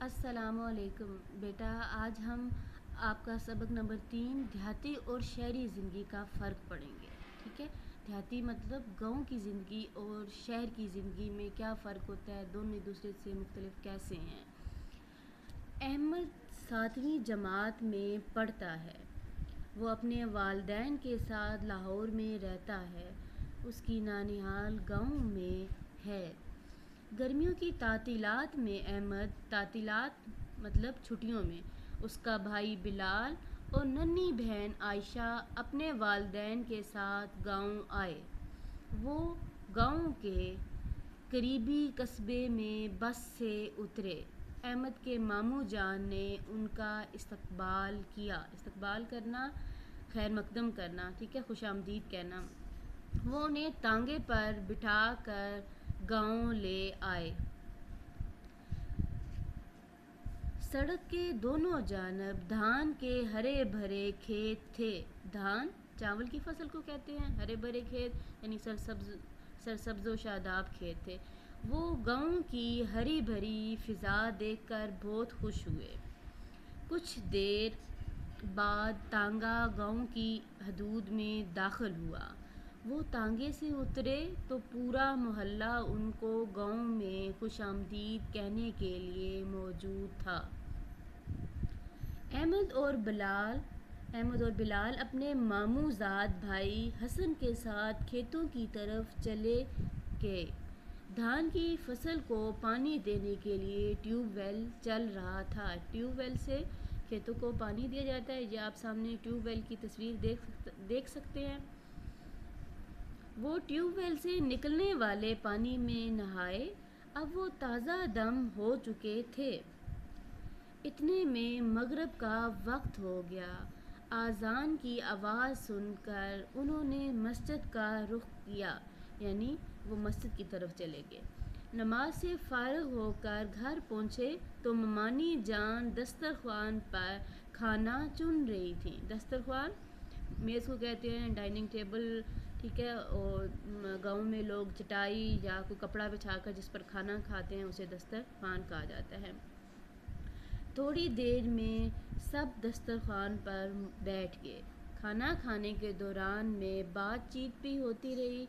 السلام علیکم بیٹا، آج ہم آپ کا سبق نمبر 3 دیہاتی اور شہری زندگی کا فرق پڑھیں گے. ٹھیک ہے، دیہاتی مطلب گاؤں کی زندگی اور شہر کی زندگی میں کیا فرق ہوتا ہے، دونوں ایک دوسرے سے مختلف کیسے ہیں. احمد 7ویں جماعت میں پڑھتا ہے. وہ اپنے والدین کے ساتھ لاہور میں رہتا ہے. اس کی نانیال گاؤں میں ہے. گرمیوں کی تعطیلات میں احمد تعطیلات مطلب چھٹیوں میں اس کا بھائی بلال اور ننھی بہن عائشہ اپنے والدین کے ساتھ گاؤں آئے. وہ گاؤں کے قریبی قصبے میں بس سے اترے. احمد کے ماموں جان نے ان کا استقبال کیا. استقبال کرنا، خیر مقدم کرنا، ٹھیک ہے، خوش آمدید کہنا. وہ انہیں تانگے پر بٹھا کر گاؤں لے آئے. سڑک کے دونوں جانب دھان کے ہرے بھرے کھیت تھے. دھان چاول کی فصل کو کہتے ہیں. ہرے بھرے کھیت یعنی سرسبز و شاداب کھیت تھے. وہ گاؤں کی ہری بھری فضا دیکھ کر بہت خوش ہوئے. کچھ دیر بعد تانگا گاؤں کی حدود میں داخل ہوا. وہ تانگے سے اترے تو پورا محلہ ان کو گاؤں میں خوش آمدید کہنے کے لیے موجود تھا. احمد اور بلال اپنے ماموں زاد بھائی حسن کے ساتھ کھیتوں کی طرف چلے گئے. دھان کی فصل کو پانی دینے کے لیے ٹیوب ویل چل رہا تھا. ٹیوب ویل سے کھیتوں کو پانی دیا جاتا ہے. یہ آپ سامنے ٹیوب ویل کی تصویر دیکھ سکتے ہیں. وہ ٹیوب ویل سے نکلنے والے پانی میں نہائے. اب وہ تازہ دم ہو چکے تھے. اتنے میں مغرب کا وقت ہو گیا. اذان کی آواز سن کر انہوں نے مسجد کا رخ کیا، یعنی وہ مسجد کی طرف چلے گئے. نماز سے فارغ ہو کر گھر پہنچے تو ممانی جان دسترخوان پر کھانا چن رہی تھیں. دسترخوان میز کو کہتے ہیں، ڈائننگ ٹیبل، ٹھیک ہے، اور گاؤں میں لوگ چٹائی یا کوئی کپڑا بچھا کر جس پر کھانا کھاتے ہیں اسے دسترخوان کہا جاتا ہے. تھوڑی دیر میں سب دسترخوان پر بیٹھ گئے. کھانا کھانے کے دوران میں بات چیت بھی ہوتی رہی.